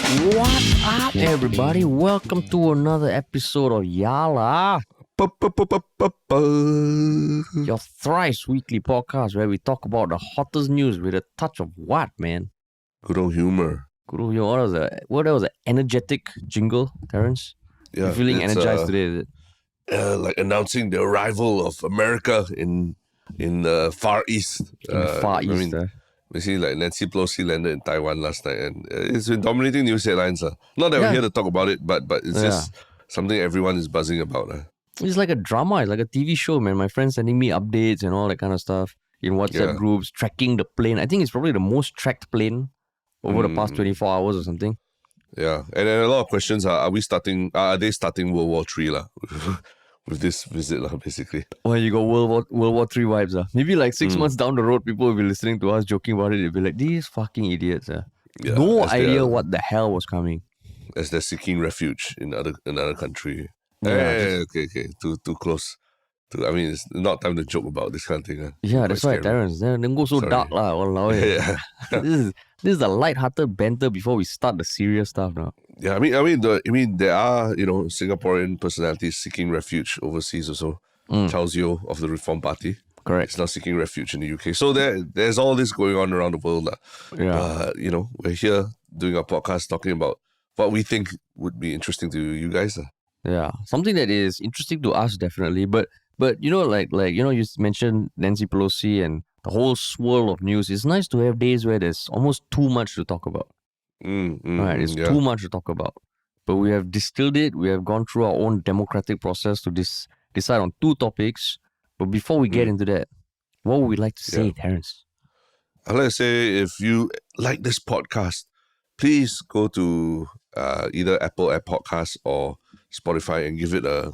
What's up, everybody? Welcome to another episode of Yala, your thrice weekly podcast where we talk about the hottest news with a touch of what, man? Good old humor. Good old humor. What was an energetic jingle, Terrence? Yeah, You feeling energized today, is it? like announcing the arrival of America in the Far East. In the Far East. Basically, like Nancy Pelosi landed in Taiwan last night, and it's been dominating news headlines. Not that we're here to talk about it, but it's just something everyone is buzzing about. It's like a drama. It's like a TV show, man. My friends sending me updates and all that kind of stuff in WhatsApp groups, tracking the plane. I think it's probably the most tracked plane over the past 24 hours or something. Yeah, and a lot of questions are they starting World War III with this visit basically? Well, you got World War III vibes. Maybe like 6 months down the road, people will be listening to us joking about it. They'll be like, these fucking idiots. Yeah, no idea what the hell was coming. As they're seeking refuge in another country. Yeah, Okay. Too close. It's not time to joke about this kind of thing. Yeah, that's right, Terrence. Don't go so dark lah. Yeah. This is a light-hearted banter before we start the serious stuff now. Yeah, there are Singaporean personalities seeking refuge overseas also. Charles Yeo of the Reform Party, correct, is now seeking refuge in the UK. So there's all this going on around the world. Yeah. We're here doing a podcast talking about what we think would be interesting to you guys. Yeah, something that is interesting to us definitely, but you mentioned Nancy Pelosi and the whole swirl of news. It's nice to have days where there's almost too much to talk about. Right, it's too much to talk about. But we have distilled it. We have gone through our own democratic process to decide on two topics. But before we get into that, what would we like to say, Terrence? I'd like to say, if you like this podcast, please go to either Apple App Podcasts or Spotify and give it a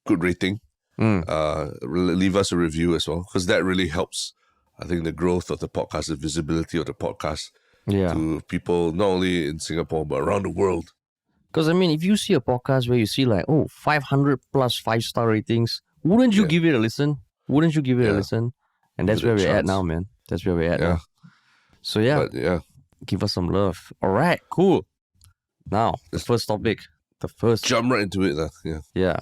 good rating. Leave us a review as well, because that really helps, I think, the growth of the podcast, the visibility of the podcast to people not only in Singapore but around the world. Because if you see a podcast where you see 500 plus 5-star ratings, wouldn't you give it a listen? Wouldn't you give it a listen? And that's where we're at now, man. That's where we're at now. So give us some love. All right, cool. Now the first topic. Jump right into it. Yeah.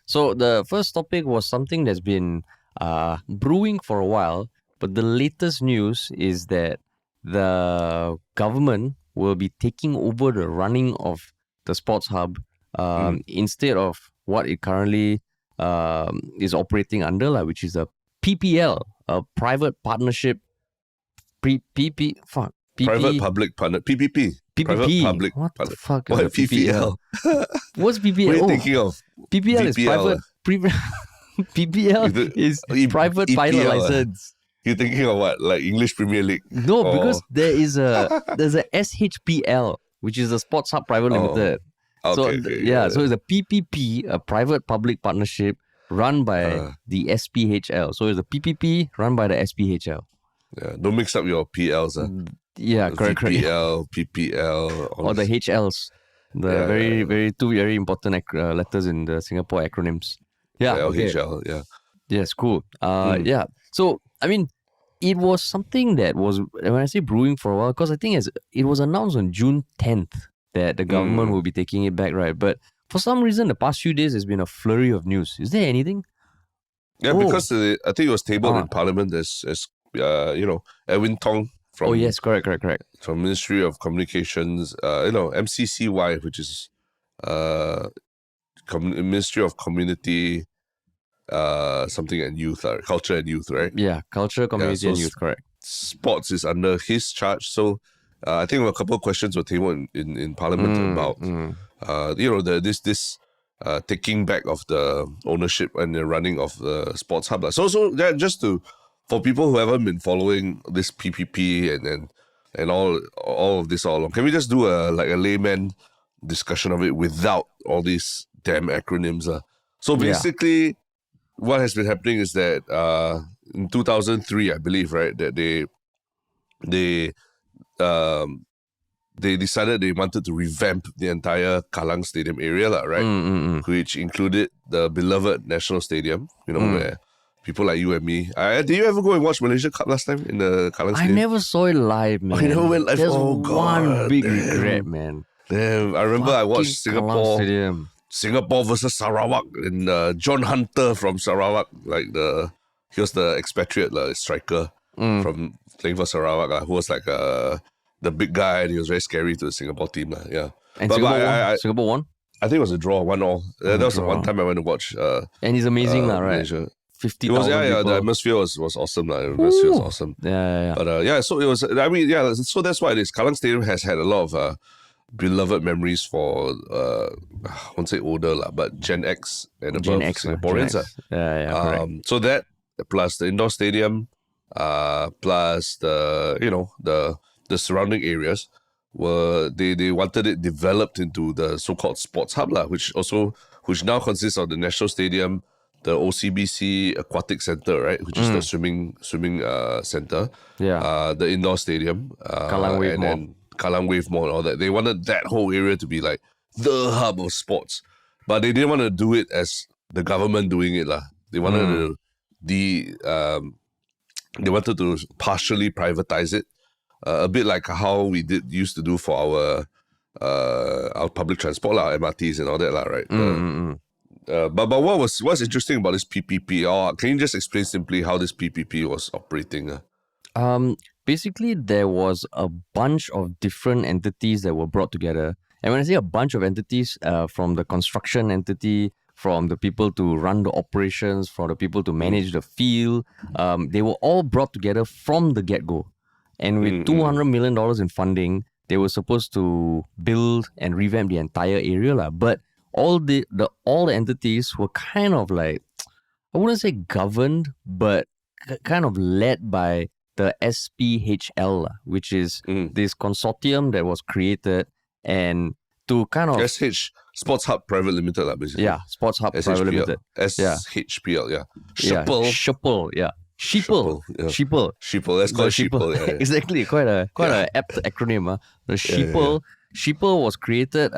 So the first topic was something that's been brewing for a while, but the latest news is that the government will be taking over the running of the Sports Hub instead of what it currently is operating under, which is a PPL, a private partnership. Private public partner. PPP. PPP. Public. What the fuck is PPL? What's PPL? What are you thinking of? PPL is private. PPL is private pilot license. You're thinking of what? Like English Premier League? No, because there's a SHPL, which is the Sports Hub Private Limited. So it's a PPP, a private public partnership run by the SPHL. So it's a PPP run by the SPHL. Yeah, don't mix up your PLs. Yeah, correct. PPL, or the HLs. The two very important letters in the Singapore acronyms. Yeah, HL, Yes, cool. Yeah. So, it was something that was, when I say brewing for a while, because I think it was announced on June 10th that the government will be taking it back, right? But for some reason, the past few days, there's been a flurry of news. Is there anything? Yeah, because I think it was tabled in Parliament as Edwin Tong from... Oh, yes, correct. From Ministry of Communications, MCCY, which is Ministry of Community... something and youth, culture and youth, right? Yeah, culture, community, and youth, correct. Sports is under his charge. So I think a couple of questions were tabled in Parliament about this taking back of the ownership and the running of the Sports Hub. So that just for people who haven't been following this PPP and all of this all along, can we just do a layman discussion of it without all these damn acronyms? So basically, what has been happening is that in 2003, I believe, right, that they decided they wanted to revamp the entire Kallang Stadium area, right? Which included the beloved National Stadium, where people like you and me. Did you ever go and watch Malaysia Cup last time in the Kallang I Stadium? never saw it live, man. You never went live? There's Oh, one God, big damn. regret, man. Damn, I remember I watched Fucking Kallang Stadium. Singapore versus Sarawak, and John Hunter from Sarawak, he was the expatriate striker from playing for Sarawak, who was like the big guy, and he was very scary to the Singapore team. Yeah. And Singapore won? I think it was a draw, 1-1. That was the one time I went to watch. And he's amazing, right? Malaysia. 50,000 people. The atmosphere was awesome. The atmosphere was awesome. Yeah. But so it was, so that's why it is. Kallang Stadium has had a lot of beloved memories for, I won't say older, but Gen X and above Gen X, Singaporeans. Gen X. Yeah, correct. So that, plus the indoor stadium, plus the surrounding areas, they wanted it developed into the so-called Sports Hub, which now consists of the National Stadium, the OCBC Aquatic Centre, right, which is the swimming centre. Yeah. The indoor stadium, Kallang Wave Mall. and Kallang Wave Mall and all that. They wanted that whole area to be like the hub of sports, but they didn't want to do it as the government doing it, lah. They wanted they wanted to partially privatize it, a bit like how we used to do for our public transport, MRTs and all that, right? But what's interesting about this PPP? Can you just explain simply how this PPP was operating? Basically, there was a bunch of different entities that were brought together. And when I say a bunch of entities, from the construction entity, from the people to run the operations, from the people to manage the field, they were all brought together from the get-go. And with $200 million in funding, they were supposed to build and revamp the entire area. But all the entities were kind of like, I wouldn't say governed, but kind of led by the SPHL, which is this consortium that was created and to kind of... Sports Hub Private Limited, basically. Yeah, Sports Hub SHPL. Private Limited. SHPL, yeah. Sheeple, yeah. Sheeple. Let's call it Sheeple. Yeah. Exactly, quite a apt acronym. The Sheeple. Sheeple was created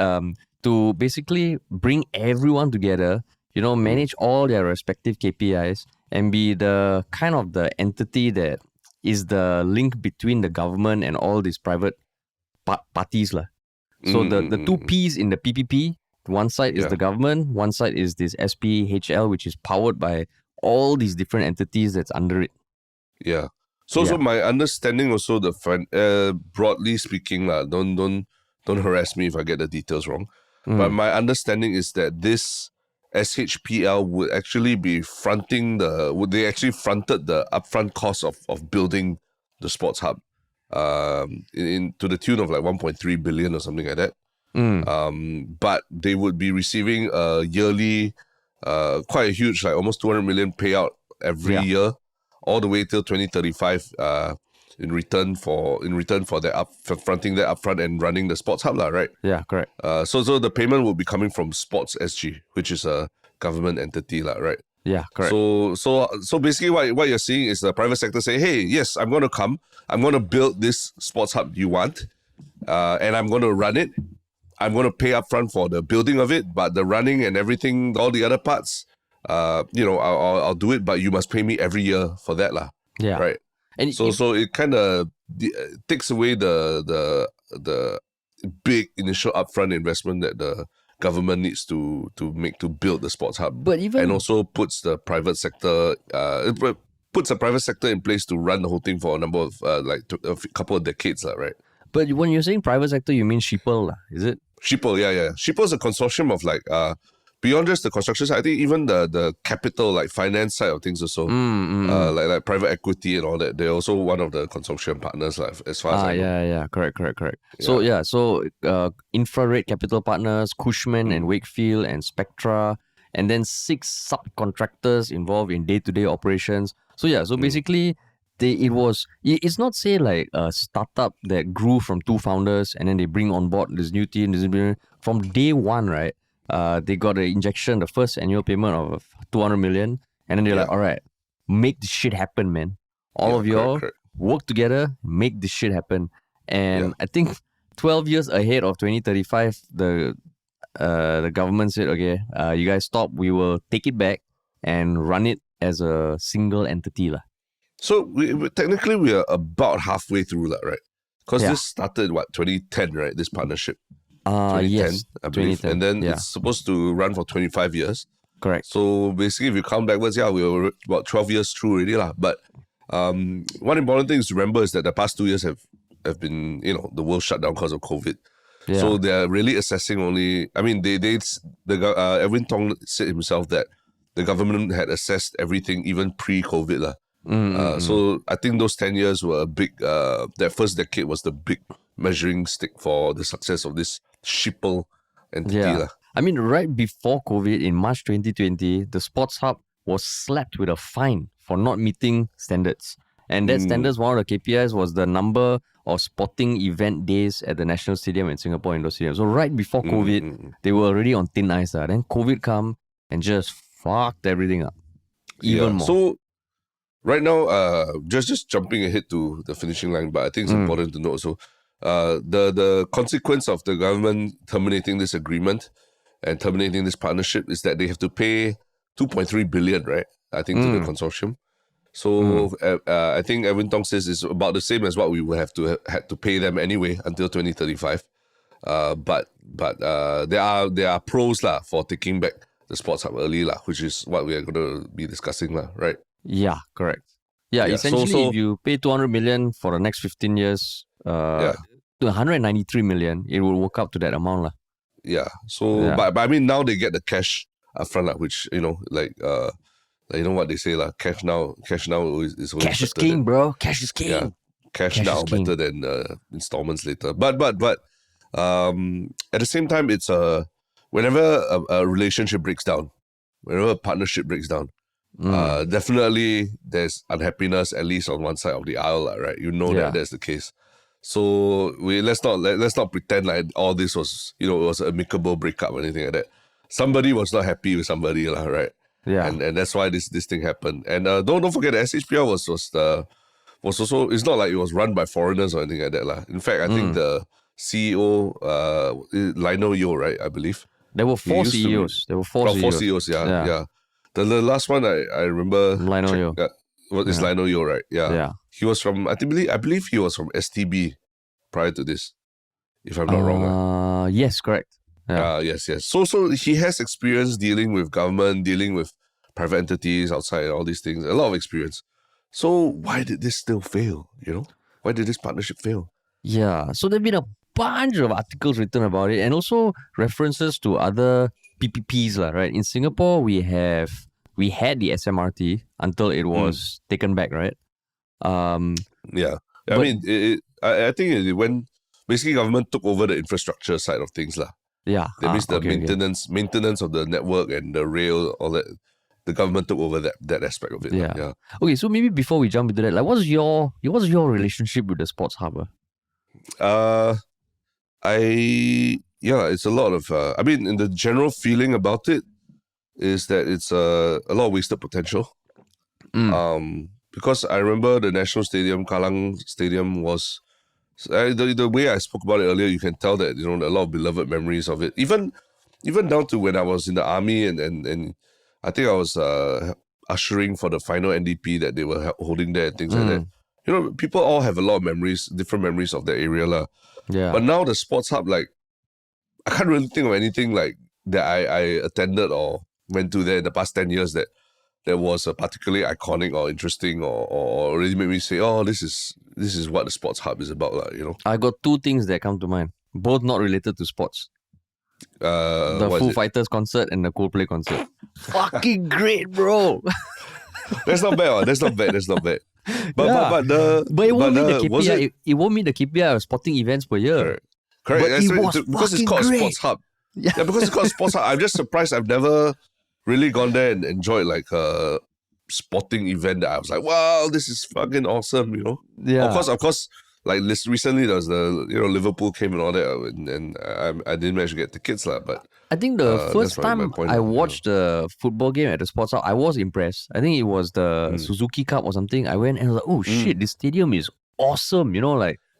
to basically bring everyone together, manage all their respective KPIs and be the kind of the entity that is the link between the government and all these private parties. So the two P's in the PPP, one side is the government, one side is this SPHL, which is powered by all these different entities that's under it. Yeah. So my understanding also, broadly speaking, don't harass me if I get the details wrong. But my understanding is that this SHPL would actually be they actually fronted the upfront cost of building the sports hub, to the tune of like 1.3 billion or something like that. But they would be receiving a yearly, quite a huge, like almost 200 million payout every year, all the way till 2035. In return for that fronting that upfront and running the Sports Hub, right? Yeah, correct. So the payment will be coming from Sports SG, which is a government entity, right? Yeah, correct. So basically, what you're seeing is the private sector say, hey, yes, I'm going to come, I'm going to build this Sports Hub you want, and I'm going to run it. I'm going to pay upfront for the building of it, but the running and everything, all the other parts, I'll do it, but you must pay me every year for that, Yeah. Right. And so it kind of takes away the big initial upfront investment that the government needs to make to build the sports hub, and also puts the private sector in place to run the whole thing for a number of a couple of decades, right? But when you're saying private sector, you mean Sheeple, is it? Sheeple, yeah. Sheeple is a consortium of beyond just the construction side, I think even the capital, like finance side of things also, like private equity and all that, they're also one of the consortium partners, as far as I know. Yeah, correct. So Infrared Capital Partners, Cushman and Wakefield and Spectra, and then 6 subcontractors involved in day-to-day operations. So basically, it's not say like a startup that grew from 2 founders and then they bring on board this new team, from day one, right? They got an injection, the first annual payment of 200 million, and then they're like, all right, make this shit happen, man. All of y'all work together, make this shit happen. And I think 12 years ahead of 2035, the government said, okay, you guys stop, we will take it back and run it as a single entity lah. So technically we are about halfway through that, right? Because this started 2010, right? This partnership. 2010, yes, I believe. 2010. And then it's supposed to run for 25 years. Correct. So basically, if you count backwards, we were about 12 years through already lah. But one important thing to remember is that the past 2 years have been, the world shut down because of COVID. Yeah. So they're really assessing only. I mean, Edwin Tong said himself that the government had assessed everything even pre-COVID lah. So I think those 10 years were a big. That first decade was the big measuring stick for the success of this Shipple entity lah. I mean, right before COVID in March 2020, the Sports Hub was slapped with a fine for not meeting standards. And that standards, one of the KPIs was the number of sporting event days at the National Stadium in Singapore Indoor Stadium. So right before COVID, they were already on thin ice. Then COVID come and just fucked everything up even more. So right now, just jumping ahead to the finishing line, but I think it's important to note also, the consequence of the government terminating this agreement and terminating this partnership is that they have to pay 2.3 billion, right? I think to the consortium. So I think Edwin Tong says it's about the same as what we would have to had to pay them anyway until 2035. But there are pros lah for taking back the Sports Hub early lah, which is what we are going to be discussing lah, right? Yeah, correct. Yeah, essentially, if you pay 200 million for the next 15 years, to 193 million, it will work out to that amount lah. Yeah. So, but I mean, now they get the cash upfront lah, which like you know what they say lah, cash now is always cash is king, bro. Cash is king. Yeah, cash now better than installments later. But at the same time, it's whenever a relationship breaks down, whenever a partnership breaks down, definitely there's unhappiness at least on one side of the aisle, right? You know that that's the case. So let's not pretend like all this was it was an amicable breakup or anything like that. Somebody was not happy with somebody, right? Yeah, and that's why this thing happened. And don't forget the SHPL was also, it's not like it was run by foreigners or anything like that lah. In fact, I think the CEO Lionel Yeo, right? I believe there were four CEOs. There were four CEOs. Yeah. The last one I remember Lionel Yeo. Is Lionel Yeo, right? Yeah. He was from I believe he was from STB prior to this, if I'm not wrong. Yes, correct. Yes. So he has experience dealing with government, dealing with private entities outside, all these things. A lot of experience. So why did this still fail? Why did this partnership fail? Yeah. So there've been a bunch of articles written about it, and also references to other PPPs, right? In Singapore, we had the SMRT until it was taken back, right? Yeah. I think it when basically government took over the infrastructure side of things lah. Yeah. That means the maintenance of the network and the rail, all that. The government took over that aspect of it. Yeah. Okay, so maybe before we jump into that, like, what's your relationship with the Sports Hub? It's a lot of. In the general feeling about it is that it's a lot of wasted potential. Because I remember the National Stadium, Kallang Stadium was. The way I spoke about it earlier, you can tell that a lot of beloved memories of it. Even down to when I was in the army and I think I was ushering for the final NDP that they were holding there and things like that. People all have a lot of memories, different memories of that area lah. Yeah. But now the Sports Hub, like, I can't really think of anything like that I attended or went to there in the past 10 years that was particularly iconic or interesting or really made me say, oh, this is what the Sports Hub is about lah. I got two things that come to mind, both not related to sports. The Foo Fighters concert and the Coldplay concert. Fucking great, bro. That's not bad. That's not bad. But it won't meet the KPI. It won't meet the KPI of sporting events per year. Correct. But because it's called great. Sports Hub. Yeah, because it's called Sports Hub. I'm just surprised I've never really gone there and enjoyed like a sporting event that I was like, wow, this is fucking awesome, Yeah. Of course. Like recently, there was the Liverpool came and all that, and I didn't manage to get tickets lah. But I think the first time I watched the football game at the Sports Hub, I was impressed. I think it was the Suzuki Cup or something. I went and I was like, oh shit, this stadium is awesome.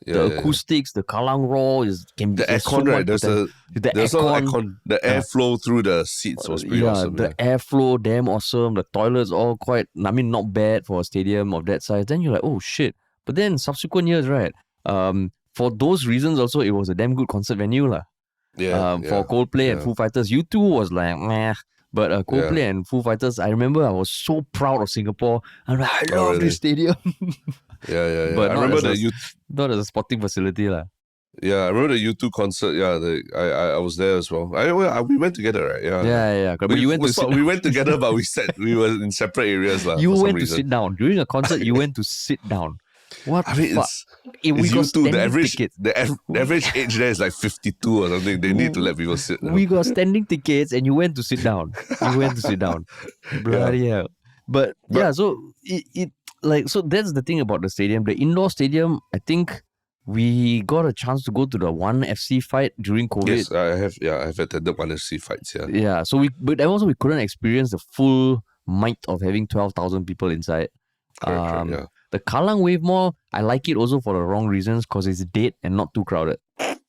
The acoustics, the Kallang Raw can be the aircon, right? There's a aircon, the airflow through the seats was pretty awesome. The airflow, damn awesome. The toilets all quite, I mean, not bad for a stadium of that size. Then you're like, oh shit. But then subsequent years, right? For those reasons also, it was a damn good concert venue lah. For Coldplay and Foo Fighters, U2 was like meh. But Coldplay and Foo Fighters, I remember I was so proud of Singapore. I'm like, I love this stadium. But I remember not as a sporting facility lah. Yeah, I remember the U2 concert. Yeah, I was there as well. We went together, right? Yeah. But you went to we went together, but we were in separate areas lah. You went to sit down during a concert. You went to sit down. What I mean, fuck? It's U2. The average tickets. age there is like 52 or something. They need to let people sit. We got standing tickets, and you went to sit down. Bloody hell! But so so that's the thing about the stadium. The indoor stadium, I think we got a chance to go to the One FC fight during COVID. Yes, I have. Yeah, I've attended One FC fights. Yeah. Yeah. So but also we couldn't experience the full might of having 12,000 people inside. Correct, The Kallang Wave Mall, I like it also for the wrong reasons because it's dead and not too crowded.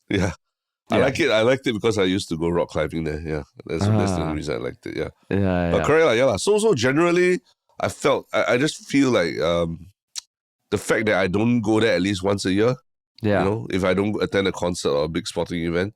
Yeah. I like it. I liked it because I used to go rock climbing there. Yeah, that's the reason I liked it. Yeah. But correct, So generally, I just feel like the fact that I don't go there at least once a year. Yeah. You know, if I don't attend a concert or a big sporting event,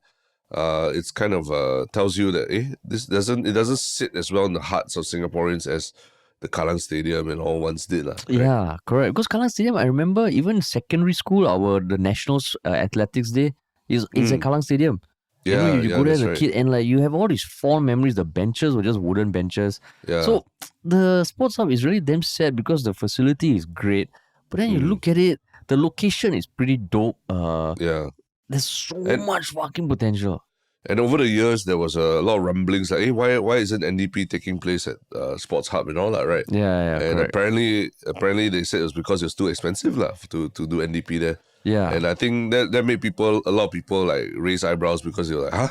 it's kind of tells you that it doesn't sit as well in the hearts of Singaporeans as the Kallang Stadium and all once did. Right? Yeah, correct. Because Kallang Stadium, I remember even secondary school, the National Athletics Day is at Kallang Stadium. Yeah, you go there as a kid and like you have all these fond memories. The benches were just wooden benches. Yeah. So the Sports Hub is really damn sad because the facility is great. But then you look at it, the location is pretty dope. There's so much fucking potential. And over the years, there was a lot of rumblings like, hey, why isn't NDP taking place at Sports Hub and all that, right? Yeah. And correct. apparently they said it was because it's too expensive to do NDP there. Yeah. And I think that made a lot of people like raise eyebrows because they're like, huh?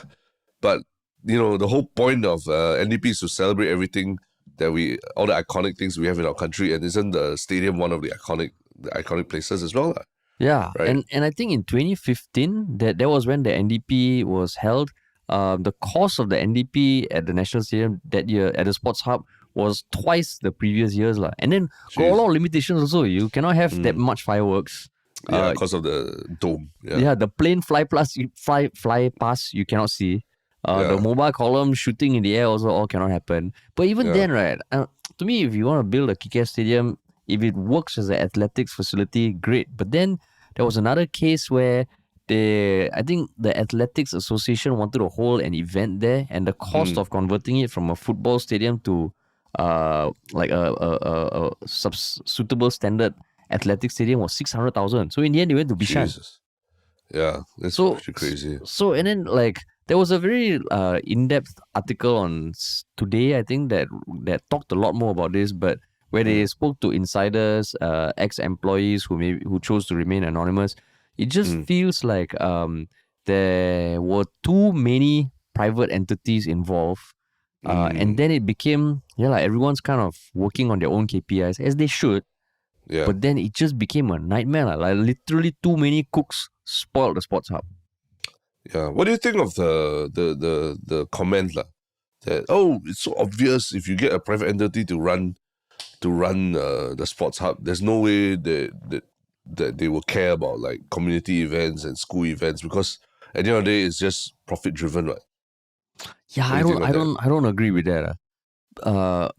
But, you know, the whole point of NDP is to celebrate everything all the iconic things we have in our country, and isn't the stadium one of the iconic places as well? Yeah, right? and I think in 2015, that was when the NDP was held. The cost of the NDP at the National Stadium that year at the Sports Hub was twice the previous years. And then got a lot of limitations also. You cannot have that much fireworks. Yeah, because of the dome. Yeah, the plane fly past, you cannot see. The mobile column shooting in the air also all cannot happen. But even then, right, to me, if you want to build a kick-ass stadium, if it works as an athletics facility, great. But then there was another case where I think the Athletics Association wanted to hold an event there, and the cost of converting it from a football stadium to like a suitable standard athletic stadium was 600,000. So in the end, they went to Bishan. Jesus. Yeah, that's actually crazy. So and then like there was a very in-depth article on Today, I think that talked a lot more about this, but where they spoke to insiders, ex-employees who chose to remain anonymous. It just feels like there were too many private entities involved, and then it became like everyone's kind of working on their own KPIs as they should. Yeah. But then it just became a nightmare. Like literally too many cooks spoiled the Sports Hub. Yeah. What do you think of the comment that it's so obvious if you get a private entity to run the Sports Hub, there's no way that they will care about like community events and school events, because at the end of the day it's just profit driven, right? Yeah, I don't agree with that.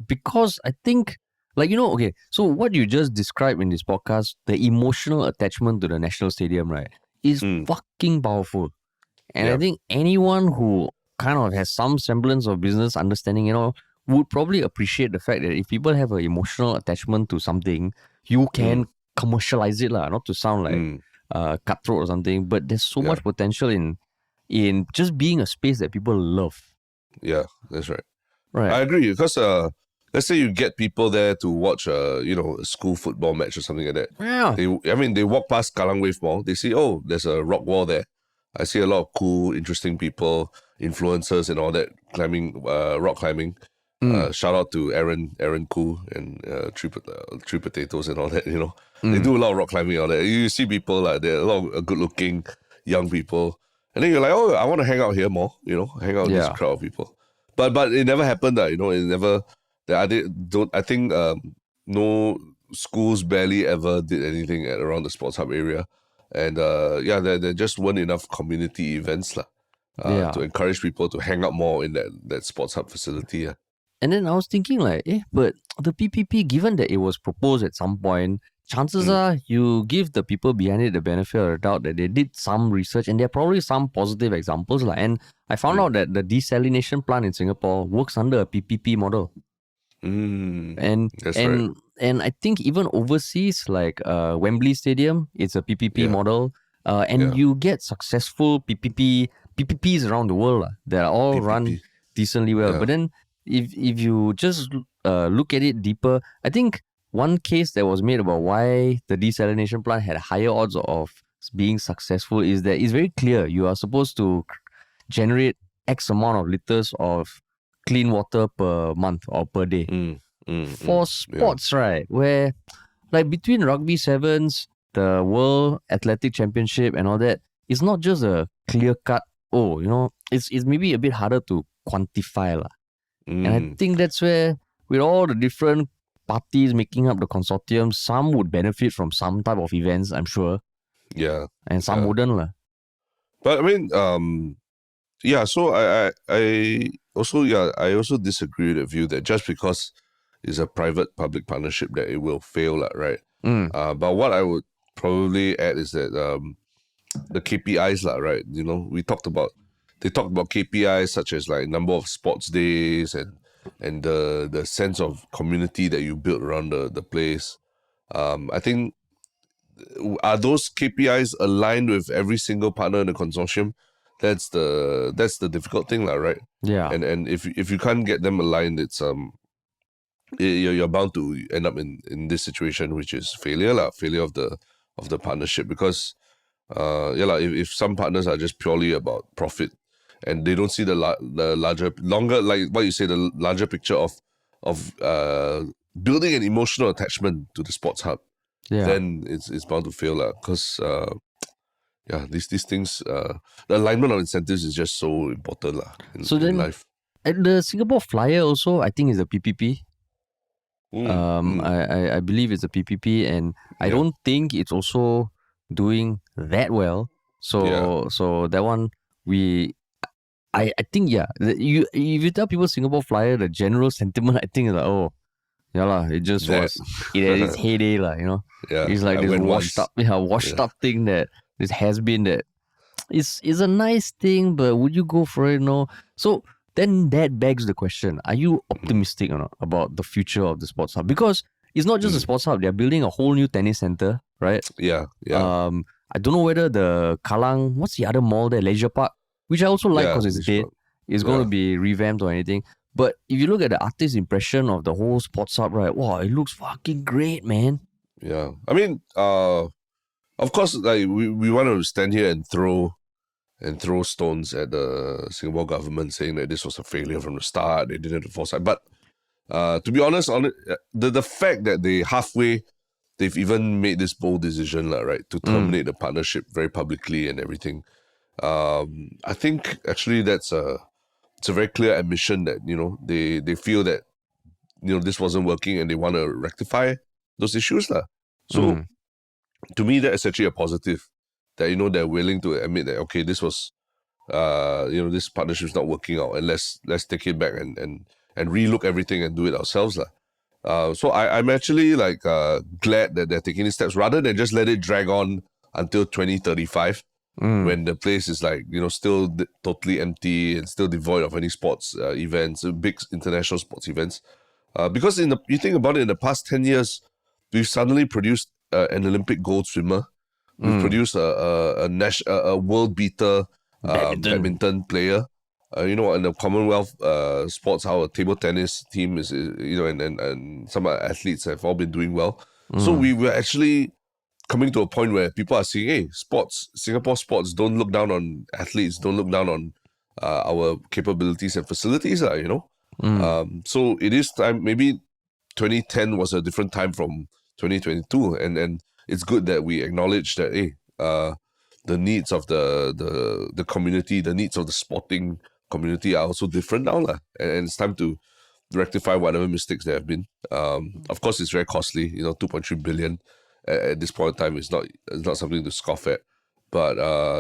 Because I think okay, so what you just described in this podcast, the emotional attachment to the National Stadium, right, is fucking powerful. And I think anyone who kind of has some semblance of business understanding, would probably appreciate the fact that if people have an emotional attachment to something, you can commercialize it, not to sound like cutthroat or something, but there's so much potential in just being a space that people love. Yeah, that's right. Right. I agree, because let's say you get people there to watch a school football match or something like that. Yeah. They walk past Kallang Wave Mall, they see, there's a rock wall there. I see a lot of cool, interesting people, influencers and all that, climbing, rock climbing. Shout out to Aaron Koo and Three Potatoes and all that, They do a lot of rock climbing out there. You see people like there are a lot of good-looking young people, and then you're like, oh, I want to hang out here more. Hang out with this Yeah. crowd of people. But it never happened. It never. I think no schools barely ever did anything around the Sports Hub area, and there just weren't enough community events to encourage people to hang out more in that Sports Hub facility. Yeah. And then I was thinking but the PPP, given that it was proposed at some point, chances are you give the people behind it the benefit of the doubt that they did some research and there are probably some positive examples. And I found out that the desalination plant in Singapore works under a PPP model. That's right. And I think even overseas, like Wembley Stadium, it's a PPP model. And you get successful PPPs around the world that are all run decently well. Yeah. But then if you just look at it deeper, I think one case that was made about why the desalination plant had higher odds of being successful is that it's very clear. You are supposed to generate X amount of liters of clean water per month or per day. For sports, right, where like between rugby sevens, the World Athletic Championship and all that, it's not just a clear cut, it's maybe a bit harder to quantify. And I think that's where, with all the different parties making up the consortium, some would benefit from some type of events, I'm sure. Yeah. And some wouldn't. But I mean, so I also disagree with the view that just because it's a private-public partnership that it will fail, right? But what I would probably add is that the KPIs, right? They talked about KPIs such as like number of sports days and the sense of community that you build around the place. I think, are those KPIs aligned with every single partner in the consortium? That's the difficult thing, right? Yeah. And if you can't get them aligned, it's you're bound to end up in this situation, which is failure of the partnership, because if some partners are just purely about profit and they don't see the longer, like what you say, the larger picture of building an emotional attachment to the Sports Hub, then it's bound to fail, because these things, the alignment of incentives is just so important in life. And the Singapore Flyer also, I think, is a PPP. I believe it's a PPP, and I don't think it's also doing that well. So that one, I think, if you tell people Singapore Flyer, the general sentiment, I think, is like, it just it had its heyday, it's like this washed up thing that this has been that is a nice thing, but would you go for it? No. So then that begs the question: are you optimistic or not about the future of the Sports Hub? Because it's not just a Sports Hub; they're building a whole new tennis center, right? Yeah. I don't know whether the Kallang, what's the other mall there, Leisure Park, which I also like because it's dead, is going to be revamped or anything. But if you look at the artist's impression of the whole Sports Hub, right, wow, it looks fucking great, man. Yeah. I mean, of course, like we want to stand here and throw stones at the Singapore government, saying that this was a failure from the start. They didn't have the foresight. But to be honest, the fact that they've even made this bold decision, right, to terminate the partnership very publicly and everything. I think actually it's a very clear admission that they feel that this wasn't working and they want to rectify those issues, So to me, that is actually a positive, that they're willing to admit that, okay, this was this partnership is not working out, and let's take it back and relook everything and do it ourselves, So I'm actually glad that they're taking these steps rather than just let it drag on until 2035 when the place is still totally empty and still devoid of any sports events, big international sports events. Because you think about it, in the past 10 years, we've suddenly produced an Olympic gold swimmer. We've produced a world beater badminton player. And the Commonwealth sports, our table tennis team is, and some athletes have all been doing well. So we were actually coming to a point where people are saying, hey, Singapore sports, don't look down on athletes, don't look down on our capabilities and facilities, So it is time, maybe 2010 was a different time from 2022, and it's good that we acknowledge that the needs of the community, the needs of the sporting community are also different now, lah. And it's time to rectify whatever mistakes there have been. Of course, it's very costly. 2.3 billion at this point in time is not something to scoff at. But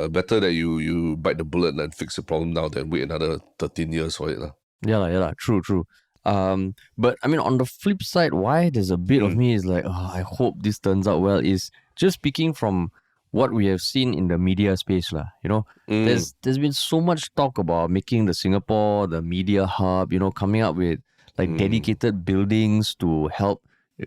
better that you bite the bullet and fix the problem now than wait another 13 years for it, lah. Yeah, true. But I mean, on the flip side, why there's a bit of me is like, I hope this turns out well, is just speaking from what we have seen in the media space, lah. There's been so much talk about making Singapore the media hub, coming up with like dedicated buildings to help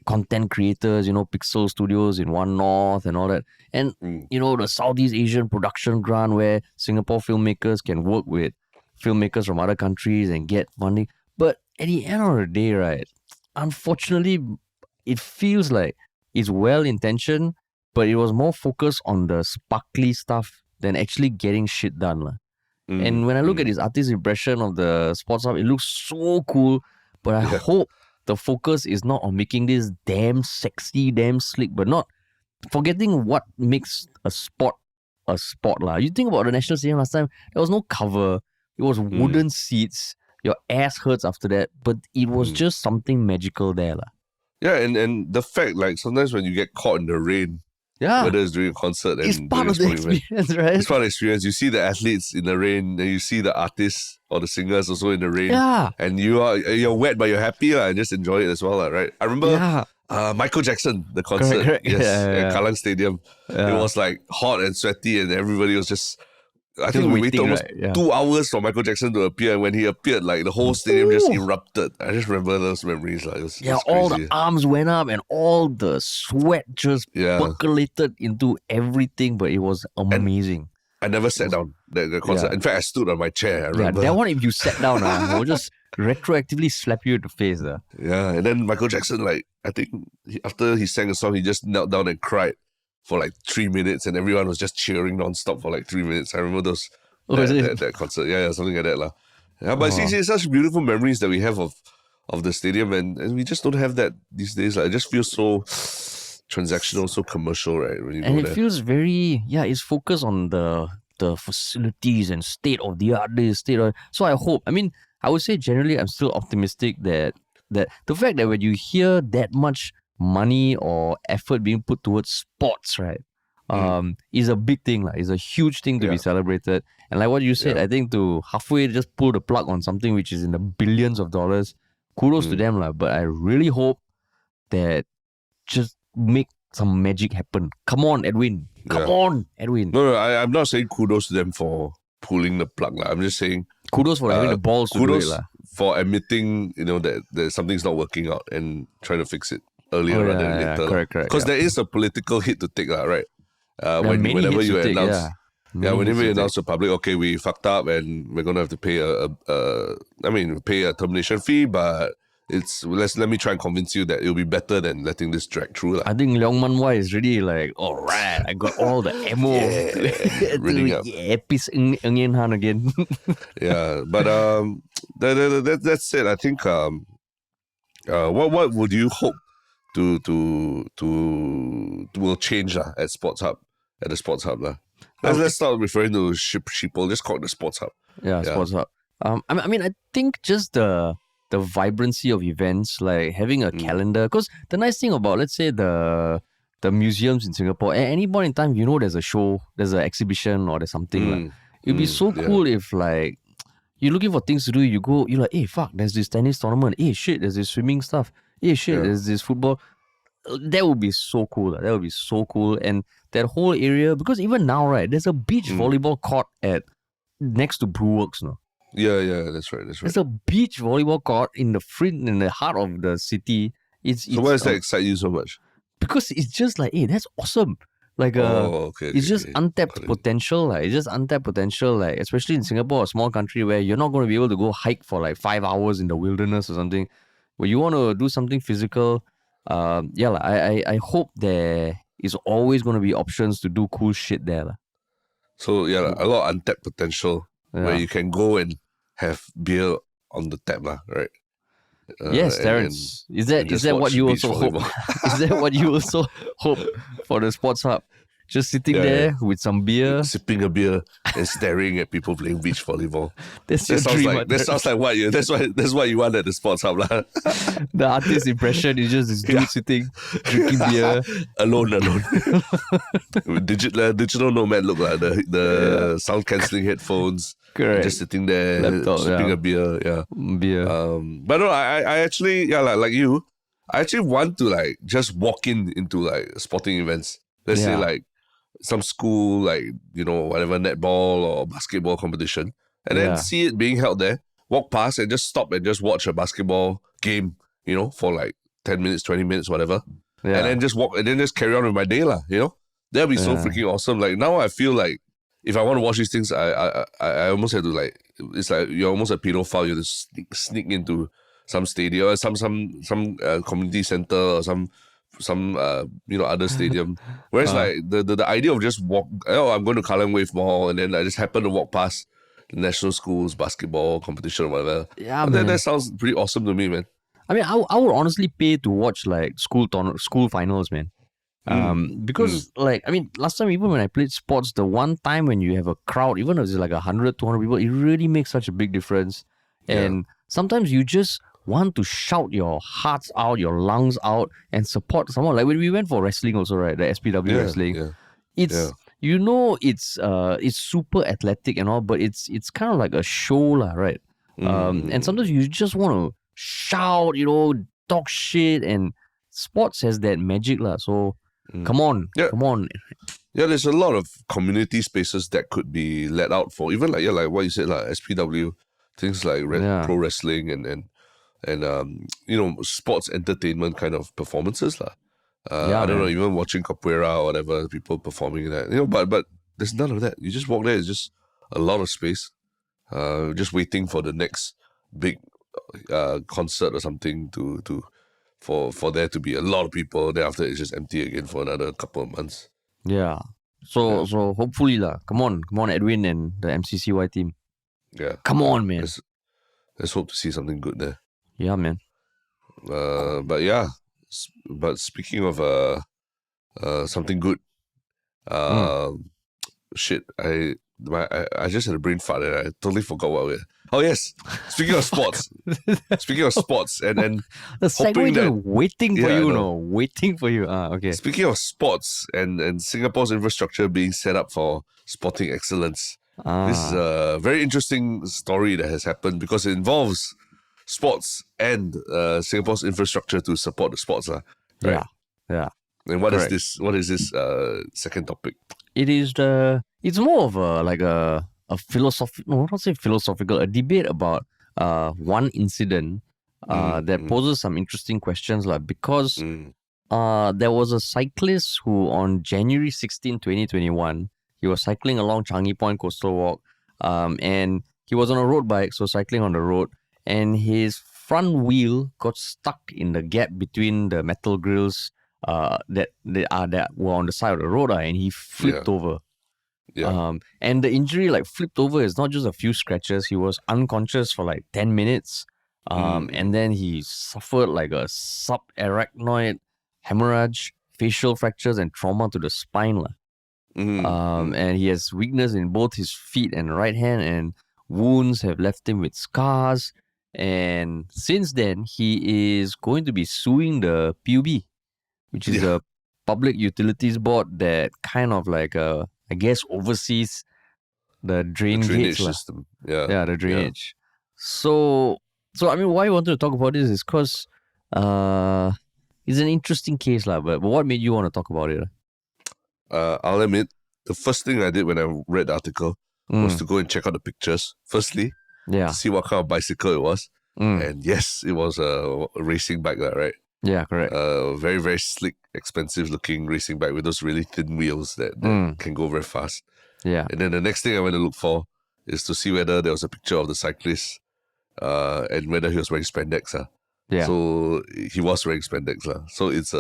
content creators, Pixel Studios in One North and all that. And, the Southeast Asian production grant where Singapore filmmakers can work with filmmakers from other countries and get funding. But at the end of the day, right, unfortunately, it feels like it's well-intentioned, but it was more focused on the sparkly stuff than actually getting shit done, lah. And when I look at this artist impression of the Sports Hub, it looks so cool, but I hope the focus is not on making this damn sexy, damn slick, but not forgetting what makes a sport lah. You think about the National Stadium last time, there was no cover. It was wooden seats. Your ass hurts after that, but it was just something magical there, lah. Yeah, and the fact, like, sometimes when you get caught in the rain, whether it's during a concert and it's part of the experience, right? It's part of the experience. You see the athletes in the rain, and you see the artists or the singers also in the rain. Yeah. And you're wet, but you're happy, and just enjoy it as well, right? I remember Michael Jackson, the concert, correct. At Kallang Stadium. It was like hot and sweaty, and everybody was just. I think we waited almost 2 hours for Michael Jackson to appear, and when he appeared, like the whole stadium just erupted. I just remember those memories. Like, it was all crazy. the arms went up and all the sweat just percolated into everything, but it was amazing. I never sat down the concert. Yeah. In fact, I stood on my chair. I remember. That one, if you sat down, I will just retroactively slap you in the face. Yeah, and then Michael Jackson, like, I think after he sang a song, he just knelt down and cried for like 3 minutes, and everyone was just cheering non-stop for like 3 minutes. I remember that concert. Yeah, something like that, lah. Yeah, but it's such beautiful memories that we have of the stadium, and we just don't have that these days. Like, it just feels so transactional, so commercial, right? When you and go it there. feels very, it's focused on the facilities and state of the art. So I hope, I would say generally I'm still optimistic that the fact that when you hear that much money or effort being put towards sports, right, is a big thing. It's a huge thing to be celebrated. And like what you said, I think to halfway just pull the plug on something which is in the billions of dollars, kudos to them. But I really hope that just make some magic happen. Come on, Edwin. Come on, Edwin. No, I'm not saying kudos to them for pulling the plug. I'm just saying kudos for having the balls to do it. For admitting, that something's not working out and trying to fix it earlier rather than later. Correct. Because there is a political hit to take, right? Whenever you announce, whenever you announce to the public, okay, we fucked up and we're gonna have to pay pay a termination fee, but let me try and convince you that it'll be better than letting this drag through. I think Leong Man Wai is really like, all right, I got all the ammo. Reading up. Peace Ng Yen Han again. Yeah, but that's it. I think what would you hope to will change at Sports Hub, at the Sports Hub? Let's start referring to Sheeple. Just call it the Sports Hub. Yeah, Sports Hub. I think just the vibrancy of events, like having a calendar. Because the nice thing about, let's say, the museums in Singapore, at any point in time, there's a show, there's an exhibition, or there's something. It'd be so cool if, like, you're looking for things to do, you're like, hey, fuck, there's this tennis tournament. Hey, shit, there's this swimming stuff. Hey, shit, there's this football. That would be so cool. That would be so cool. And that whole area, because even now, right, there's a beach volleyball court next to Brewworks, no? Yeah, that's right. There's a beach volleyball court in the heart of the city. So why does that excite you so much? Because it's just like, hey, that's awesome. Like, it's just untapped potential. It's just untapped potential. Like, especially in Singapore, a small country where you're not going to be able to go hike for like 5 hours in the wilderness or something. Where you want to do something physical, I hope there is always going to be options to do cool shit there. So a lot of untapped potential where you can go and have beer on the tap, right? Yes, and Terence. Is that just what watch you beach also hope? volleyball. Is that what you also hope for the Sports Hub? Just sitting there with some beer. Sipping a beer and staring at people playing beach volleyball. That's your dream, That sounds like what you that's what you want at the Sports Hub, lah. The artist impression is just this dude sitting, drinking beer. alone. Digital nomad look like the sound cancelling headphones. Correct. Just sitting there, Laptop, sipping a beer. Yeah. Beer. But no, I actually, like you, I actually want to like just walk into like sporting events. Let's say like some school, like, you know, whatever, netball or basketball competition, and then see it being held there, walk past and just stop and just watch a basketball game, you know, for like 10 minutes, 20 minutes, whatever. And then just walk and then just carry on with my day, lah, you know? That'd be so freaking awesome. Like now I feel like if I want to watch these things, I almost have to like, it's like you're almost a pedophile. You have to sneak into some stadium or some community center or some other stadium. Whereas like the idea of just I'm going to Kallang Wave Mall and then I just happen to walk past the national schools basketball competition or whatever. Yeah, man. That sounds pretty awesome to me, man. I mean, I would honestly pay to watch like school finals, man. Because like, I mean, last time even when I played sports, the one time when you have a crowd, even if it's like 100, 200 people, it really makes such a big difference. And sometimes you just want to shout your hearts out, your lungs out, and support someone. Like when we went for wrestling also, right? The SPW wrestling. It's you know it's super athletic and all, but it's kind of like a show, lah, right? And sometimes you just want to shout, you know, talk shit, and sports has that magic, lah. So come on. Yeah, there's a lot of community spaces that could be let out for even like what you said, like SPW, things like pro wrestling and you know, sports entertainment kind of performances, lah. I don't know, even watching capoeira or whatever, people performing that, you know, but there's none of that. You just walk there, it's just a lot of space, just waiting for the next big concert or something for there to be a lot of people. Then after it's just empty again for another couple of months. Yeah. So hopefully lah. Come on, Edwin and the MCCY team. Yeah. Come on, man. Let's hope to see something good there. Yeah, man. But speaking of something good, shit, I just had a brain fart and I totally forgot what we. Oh yes, speaking of sports, and the segment waiting for you, waiting for you. Okay. Speaking of sports and Singapore's infrastructure being set up for sporting excellence, this is a very interesting story that has happened because it involves sports and Singapore's infrastructure to support the sports, right? Yeah. And what is this? What is this second topic? It is it's more of a philosophical, no, not say philosophical, a debate about one incident that poses some interesting questions, because there was a cyclist who on January 16, 2021, he was cycling along Changi Point Coastal Walk, and he was on a road bike, so cycling on the road, and his front wheel got stuck in the gap between the metal grills that were on the side of the road, and he flipped over. Yeah. And the injury flipped over is not just a few scratches. He was unconscious for 10 minutes. And then he suffered a subarachnoid hemorrhage, facial fractures, and trauma to the spine. And he has weakness in both his feet and right hand, and wounds have left him with scars. And since then, he is going to be suing the PUB, which is a public utilities board that kind of I guess oversees the drainage system. The drainage. So I mean, why I wanted to talk about this is because it's an interesting case, but what made you want to talk about it? I'll admit, the first thing I did when I read the article was to go and check out the pictures. Firstly, to see what kind of bicycle it was. And yes, it was a racing bike, right? Yeah, correct. Very, very slick, expensive looking racing bike with those really thin wheels that can go very fast. Yeah. And then the next thing I went to look for is to see whether there was a picture of the cyclist and whether he was wearing spandex. Yeah. So he was wearing spandex. So it's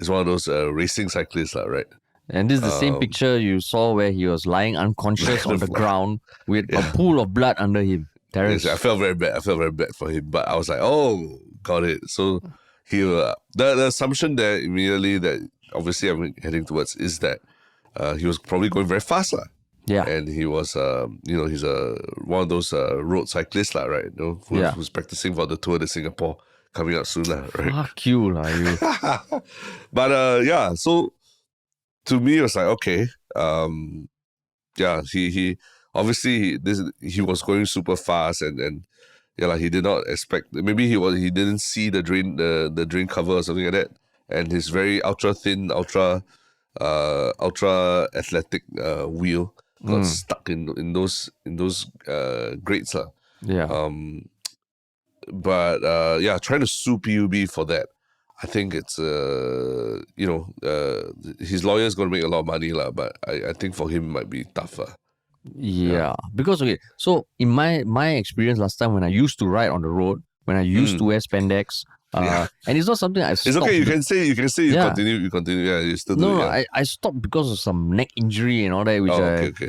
one of those racing cyclists, right? And this is the same picture you saw where he was lying unconscious on the ground with a pool of blood under him. Yes, I felt very bad. for him. But I was like, oh, got it. So the assumption there immediately that obviously I'm heading towards is that he was probably going very fast lah. Yeah. And he was, he's one of those road cyclists lah, right? Who's practicing for the Tour de Singapore coming up soon lah, right? Fuck you lah, you. But so to me it was like, okay, he obviously he was going super fast and he did not expect, maybe he didn't see the drain cover or something like that, and his very ultra thin, ultra athletic wheel got stuck in those grates lah. Yeah. Trying to sue PUB for that, I think it's his lawyer's gonna make a lot of money lah, but I think for him it might be tougher. Yeah. Because okay, so in my experience last time when I used to ride on the road, when I used to wear spandex, and it's not something I stopped. It's okay, you can say you continue. Yeah, you still do it. I stopped because of some neck injury and all that,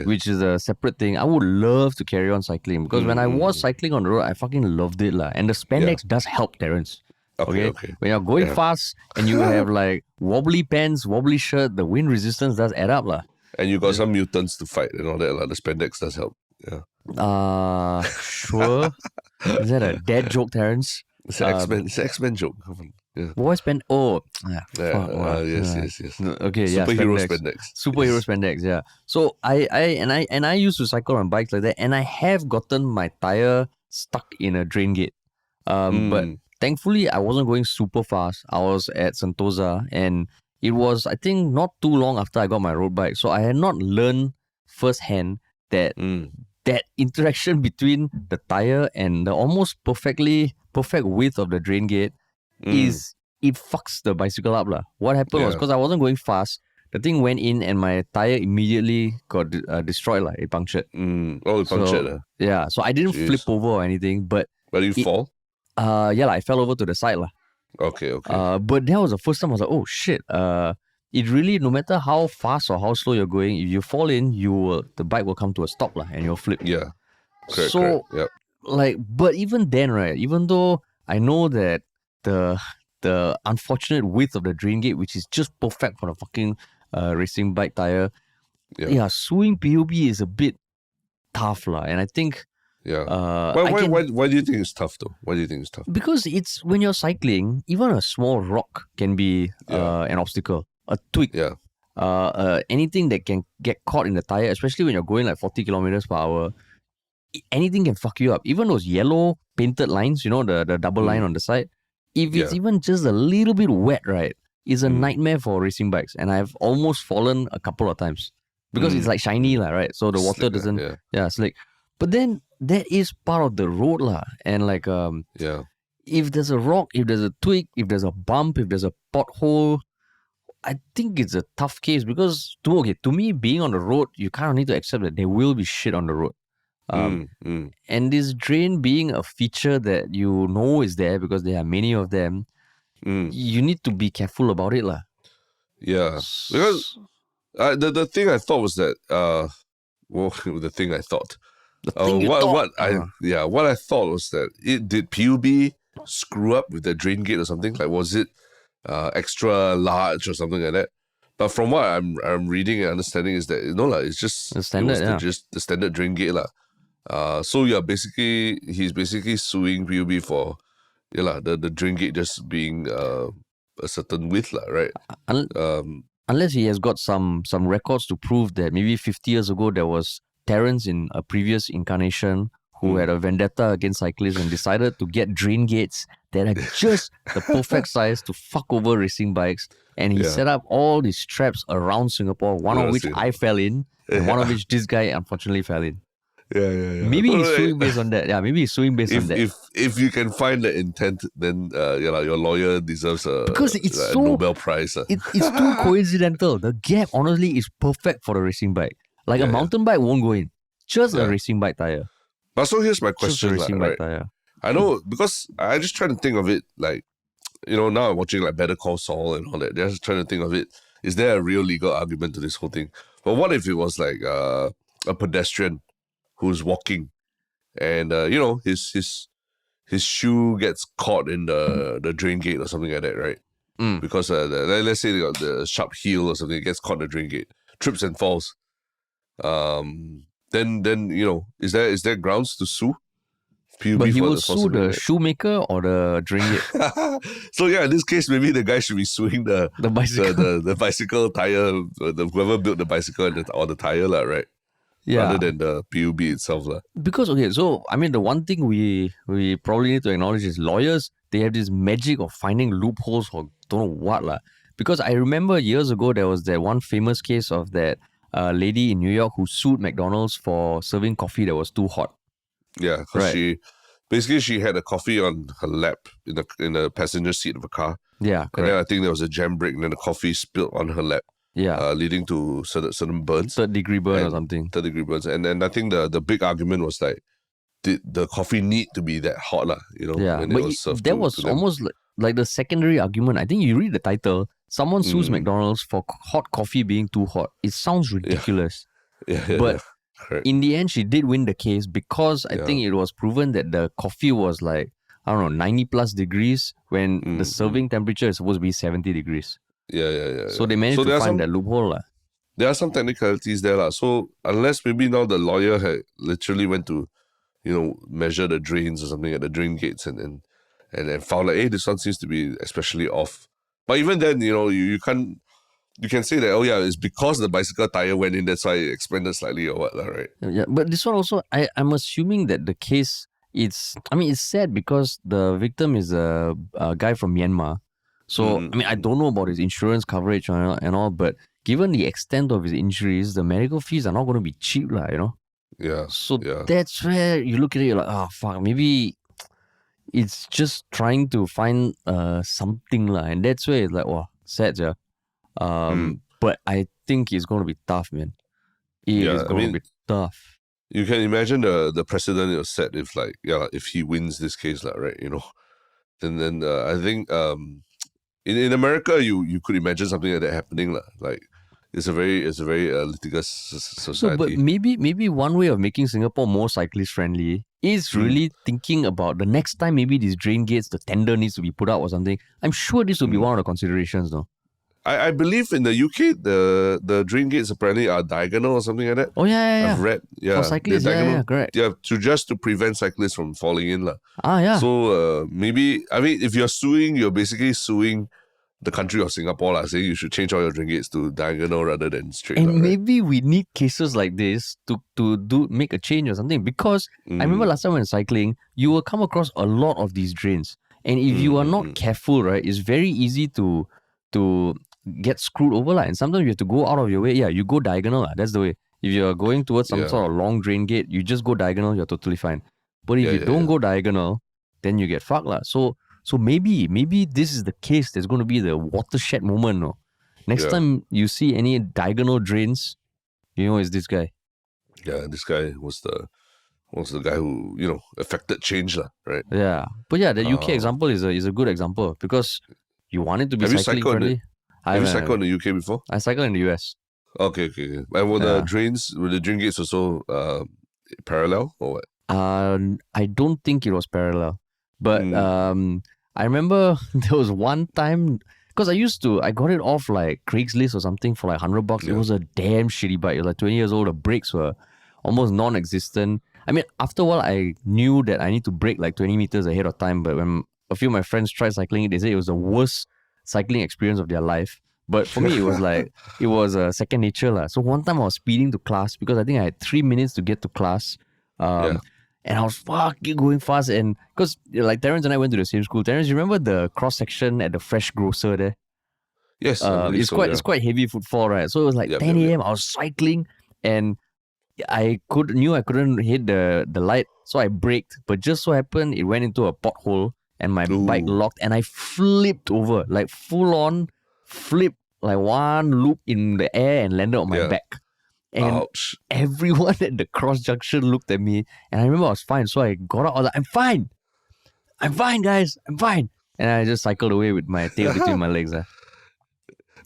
which is a separate thing. I would love to carry on cycling because when I was cycling on the road, I fucking loved it lah. And the spandex does help, Terrence. Okay. When you're going fast and you have like wobbly pants, wobbly shirt, the wind resistance does add up lah. And you got some mutants to fight and all that lah. The spandex does help. Yeah. Sure. Is that a dead joke, Terrence? It's an X-Men joke. Yeah. Why spend? Oh, yes. Okay, Superhero spandex. Superhero spandex. Yeah. So I used to cycle on bikes like that, and I have gotten my tire stuck in a drain gate. But thankfully, I wasn't going super fast. I was at Sentosa, and it was, I think, not too long after I got my road bike. So I had not learned firsthand that that interaction between the tire and the almost perfect width of the drain gate is, it fucks the bicycle up lah. What happened was, because I wasn't going fast, the thing went in and my tire immediately got destroyed lah. It punctured. It punctured. Yeah, so I didn't flip over or anything, but you fall? I fell over to the side lah. Okay. But that was the first time I was like, oh shit. It really, no matter how fast or how slow you're going, if you fall in, the bike will come to a stop lah, and you'll flip. Yeah. Correct. Yep. Like, but even then, right, even though I know that the unfortunate width of the drain gate, which is just perfect for the fucking racing bike tire, suing PUB is a bit tough lah. And I think why do you think it's tough though? Why do you think it's tough? Because it's, when you're cycling, even a small rock can be an obstacle. A twig, anything that can get caught in the tire, especially when you're going like 40 kilometers per hour, anything can fuck you up. Even those yellow painted lines, the double line on the side, if it's even just a little bit wet, right, it's a nightmare for racing bikes. And I've almost fallen a couple of times because it's like shiny lah, right? So the water doesn't, slick. But then that is part of the road lah. And like, if there's a rock, if there's a twig, if there's a bump, if there's a pothole, I think it's a tough case because to me, being on the road, you kind of need to accept that there will be shit on the road. And this drain being a feature that you know is there because there are many of them, you need to be careful about it lah. Yeah, because the thing I thought was that the thing I thought. What I thought was that did PUB screw up with the drain gate or something? Like, was it extra large or something like that? But from what I'm reading and understanding is that it's just the standard, just the standard drain gate lah. So he's basically suing PUB for the drain gate just being a certain width lah, right? Unless he has got some records to prove that maybe 50 years ago there was Terrence in a previous incarnation who had a vendetta against cyclists and decided to get drain gates that are just the perfect size to fuck over racing bikes. And he set up all these traps around Singapore, one of which I fell in, and one of which this guy unfortunately fell in. Yeah. Maybe he's suing based on that. Yeah, maybe he's suing based on that. If you can find the intent, then your lawyer deserves a Nobel Prize. It's too coincidental. The gap, honestly, is perfect for a racing bike. Like a mountain bike won't go in. Just a racing bike tire. But so here's my question. Just a racing bike tire. I know, because I just trying to think of it like, now I'm watching like Better Call Saul and all that. They're just trying to think of it. Is there a real legal argument to this whole thing? But what if it was like a pedestrian who's walking and, his his shoe gets caught in the drain gate or something like that, right? Because let's say they got the sharp heel or something, it gets caught in the drain gate, trips and falls. Then is there grounds to sue PUB But he for will for sue something the like shoemaker or the drain gate, that? So yeah, in this case, maybe the guy should be suing the bicycle. the bicycle tire, whoever built the bicycle or the tire, lah, right? Yeah. Rather than the PUB itself, lah. Because okay, so I mean the one thing we probably need to acknowledge is lawyers, they have this magic of finding loopholes or don't know what lah. Because I remember years ago there was that one famous case of that lady in New York who sued McDonald's for serving coffee that was too hot. Yeah, because Right. she had a coffee on her lap in the passenger seat of a car. Yeah, And correct. then I think there was a jam brake, and then the coffee spilled on her lap, Yeah, leading to certain burns, third degree burn or and something. third degree burns. And then I think the big argument was like, did the coffee need to be that hot, lah? Yeah, when but it was served that to was them. almost like the secondary argument. I think you read the title, someone sues Mm. McDonald's for hot coffee being too hot. It sounds ridiculous. Yeah, But correct. in the end, she did win the case because I think it was proven that the coffee was like, I don't know, 90 plus degrees when the serving temperature is supposed to be 70 degrees. Yeah. So they managed to find that loophole. lah. There are some technicalities there, lah. So unless maybe now the lawyer had literally went to, measure the drains or something at the drain gates and found like, hey, this one seems to be especially off. But even then, you can't. You can say that, oh yeah, it's because the bicycle tire went in, that's why it expanded slightly or what, right? Yeah, but this one also, I'm assuming that the case, it's sad because the victim is a guy from Myanmar. So, I don't know about his insurance coverage and all, but given the extent of his injuries, the medical fees are not going to be cheap, Yeah. So yeah. that's where you look at it, you're like, oh, fuck, maybe it's just trying to find something, and that's where it's like, wow, sad, yeah. But I think it's going to be tough, man. It is going to be tough. You can imagine the precedent it was set if he wins this case, right? Then I think in America you could imagine something like that happening, like it's a very litigious society. So, but maybe one way of making Singapore more cyclist friendly is really thinking about the next time maybe these drain gates, the tender needs to be put out or something. I'm sure this will be one of the considerations, no? I believe in the UK the drain gates apparently are diagonal or something like that. Oh yeah. I've read. Yeah. For cyclists, yeah, correct. Yeah, to prevent cyclists from falling in. Yeah. So maybe if you're suing, you're basically suing the country of Singapore, saying you should change all your drain gates to diagonal rather than straight. And maybe we need cases like this to make a change or something. Because I remember last time when cycling, you will come across a lot of these drains. And if you are not careful, right, it's very easy to get screwed over. And sometimes you have to go out of your way. Yeah, you go diagonal. That's the way. If you're going towards some sort of long drain gate, you just go diagonal, you're totally fine. But if you don't go diagonal, then you get fucked. So maybe this is the case that's going to be the watershed moment. No? Next time you see any diagonal drains, it's this guy. Yeah, this guy was the guy who, affected change, right? Yeah. But yeah, the UK example is a good example because you want it to be cycling friendly. Have you cycled in the UK before? I cycled in the US. Okay. And were the drain gates also parallel or what? I don't think it was parallel. But I remember there was one time, because I got it off like Craigslist or something for like $100. Yeah. It was a damn shitty bike. It was like 20 years old. The brakes were almost non-existent. I mean, after a while, I knew that I need to brake like 20 meters ahead of time. But when a few of my friends tried cycling it, they said it was the worst cycling experience of their life. But for me, it was like, it was second nature. So one time I was speeding to class because I think I had 3 minutes to get to class. And I was fucking going fast. And because like Terrence and I went to the same school. Terrence, you remember the cross section at the Fresh Grocer there? Yes. It's quite heavy footfall, right? So it was like 10 a.m. I was cycling and I knew I couldn't hit the light. So I braked. But just so happened, it went into a pothole and my bike locked and I flipped over, like full on flip, like one loop in the air and landed on my back. And everyone at the cross junction looked at me and I remember I was fine. So I got out, I was like, I'm fine, guys, I'm fine. And I just cycled away with my tail between my legs.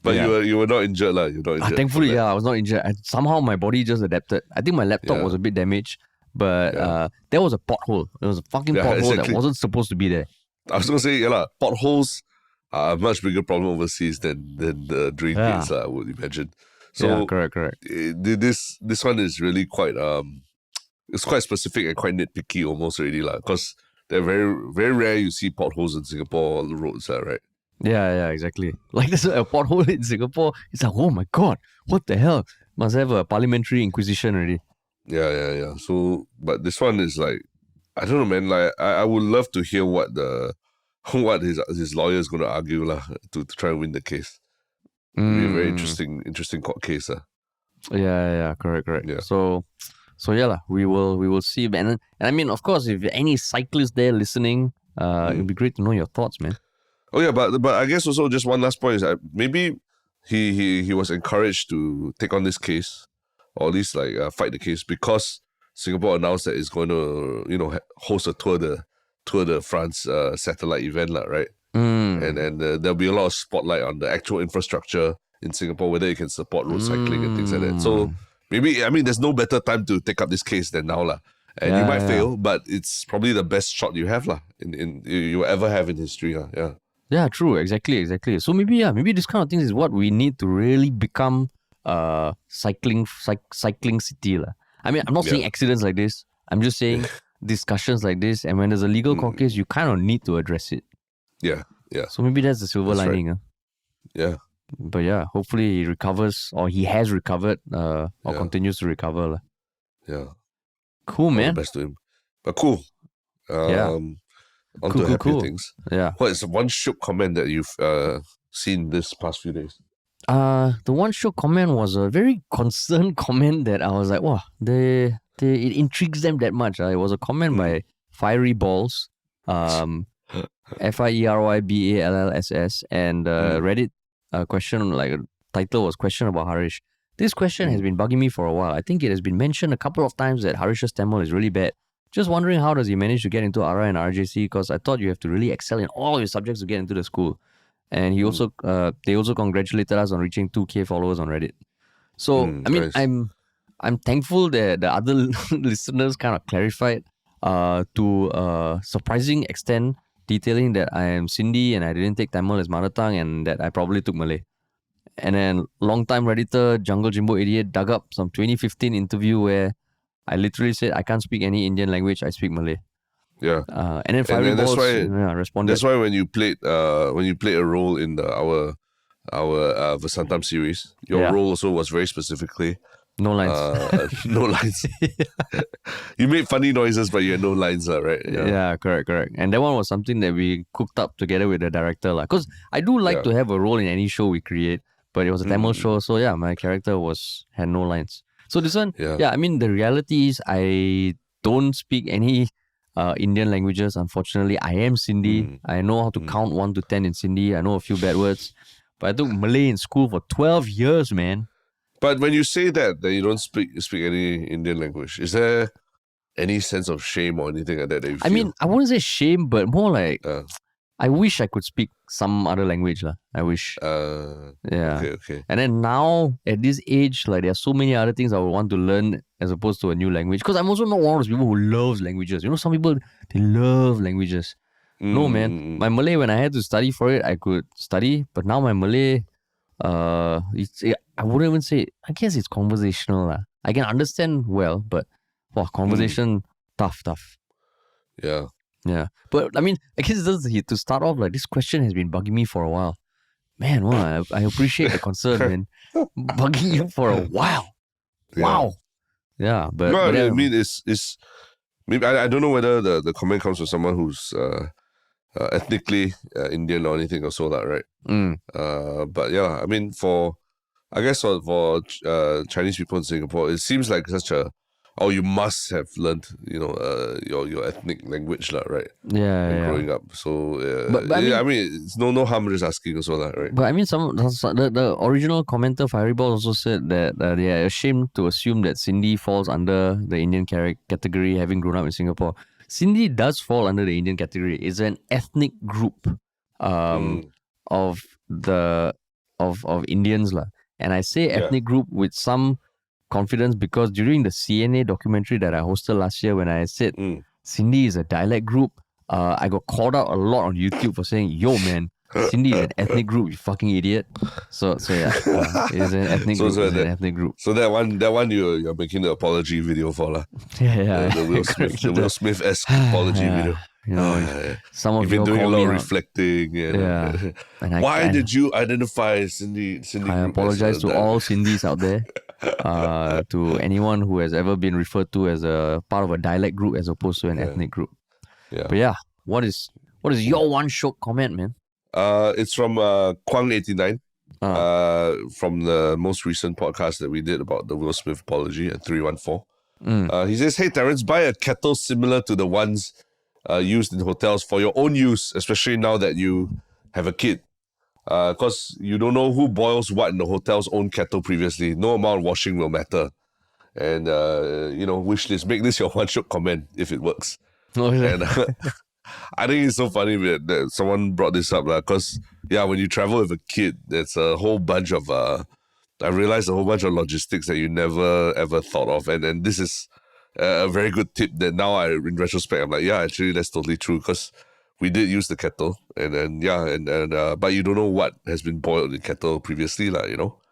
But you were not injured, You're not injured. Thankfully, I was not injured. Somehow my body just adapted. I think my laptop was a bit damaged. But there was a pothole. There was a fucking pothole that wasn't supposed to be there. I was going to say, potholes are a much bigger problem overseas than the drain gates, I would imagine. So correct. This one is really quite it's quite specific and quite nitpicky almost already, because they're very, very rare you see potholes in Singapore on the roads, right? Yeah, exactly. Like there's a pothole in Singapore. It's like, oh my God, what the hell? Must have a parliamentary inquisition already. Yeah. So, but this one is like, I don't know, man. Like, I would love to hear what his lawyer is going to argue to try and win the case. It'll be a very interesting court case. Yeah, correct. Yeah. So yeah, we will see. And I mean, of course, if any cyclists there listening, it'd be great to know your thoughts, man. Oh yeah, but I guess also just one last point is that maybe he was encouraged to take on this case, or at least fight the case, because Singapore announced that it's going to host a Tour de France satellite event, right? And there'll be a lot of spotlight on the actual infrastructure in Singapore, whether it can support road cycling and things like that. So maybe, I mean, there's no better time to take up this case than now, and you might fail, but it's probably the best shot you have, in you ever have in history, yeah. Yeah, true. Exactly. So maybe this kind of things is what we need to really become cycling city. I mean, I'm not saying accidents like this. I'm just saying discussions like this. And when there's a legal court case, you kind of need to address it. Yeah. So maybe that's the silver lining. Right. Yeah. But yeah, hopefully he recovers, or he has recovered, or continues to recover. Yeah. Cool, man. All the best to him. But cool. On to happier things. Yeah. What is the one Shiok comment that you've seen this past few days? The one Shiok comment was a very concerned comment that I was like, wow, it intrigues them that much. It was a comment by Fiery Balls, FIERYBALLSS, and Reddit question, title was question about Harish. This question has been bugging me for a while. I think it has been mentioned a couple of times that Harish's Tamil is really bad. Just wondering, how does he manage to get into RI and RJC? Because I thought you have to really excel in all your subjects to get into the school. And he also, they also congratulated us on reaching 2K followers on Reddit. So I mean, nice. I'm thankful that the other listeners kind of clarified to a surprising extent, detailing that I am Sindhi and I didn't take Tamil as mother tongue, and that I probably took Malay. And then long-time Redditor Jungle Jimbo 88 dug up some 2015 interview where I literally said I can't speak any Indian language, I speak Malay. Yeah. And then Fiery Balls responded. That's why when you played a role in our Vasantam series, your role also was very specifically no lines. No lines. You made funny noises, but you had no lines, right? Yeah, correct. And that one was something that we cooked up together with the director. Because I do like to have a role in any show we create, but it was a Tamil show, so yeah, my character had no lines. So this one, I mean, the reality is I don't speak any Indian languages, unfortunately. I am Sindhi. I know how to count 1 to 10 in Sindhi. I know a few bad words. But I took Malay in school for 12 years, man. But when you say that you don't speak any Indian language, is there any sense of shame or anything like that you feel? I mean, I wouldn't say shame, but more like I wish I could speak some other language. I wish. Okay. And then now, at this age, there are so many other things I would want to learn as opposed to a new language. Because I'm also not one of those people who loves languages. You know, some people, they love languages. No, man. My Malay, when I had to study for it, I could study. But now my Malay, I wouldn't even say, I guess it's conversational. I can understand well, but conversation, tough. Yeah. But I mean, I guess just to start off, this question has been bugging me for a while. Man, I appreciate the concern, man. Bugging you for a while. Wow. Yeah, but I mean, it's maybe I don't know whether the comment comes from someone who's ethnically Indian or anything or so that, right? But yeah, I mean, for Chinese people in Singapore, it seems like such a you must have learned, your ethnic language, right? Growing up. So, but I mean, it's no harm just asking also, right? But I mean, the original commenter, Fireball, also said that they are ashamed to assume that Sindhi falls under the Indian category, having grown up in Singapore. Sindhi does fall under the Indian category. It's an ethnic group of Indians, and I say ethnic group with some confidence because during the CNA documentary that I hosted last year, when I said Cindy is a dialect group, I got called out a lot on YouTube for saying, "Yo, man, Cindy is an ethnic group, you fucking idiot." So yeah, it's an ethnic group. It's an ethnic group. So that one you're making the apology video for lah. Yeah. The Will Smith-esque apology video. You know, some of you've been you doing a call lot me of out. reflecting. Yeah. And Why did you identify Cindy? I apologize to all Cindy's out there. To anyone who has ever been referred to as a part of a dialect group as opposed to an ethnic group. Yeah. But yeah, what is your one Shiok comment, man? It's from Kwang89. From the most recent podcast that we did about the Will Smith apology at 314. He says, "Hey Terrence, buy a kettle similar to the ones used in hotels for your own use, especially now that you have a kid. Because you don't know who boils what in the hotel's own kettle previously. No amount of washing will matter. And, wish list. Make this your one Shiok comment if it works." And I think it's so funny that someone brought this up because, when you travel with a kid, there's a whole bunch of, I realized a whole bunch of logistics that you never ever thought of. And this is a very good tip that now in retrospect, I'm like, actually, that's totally true because we did use the kettle, but you don't know what has been boiled in kettle previously,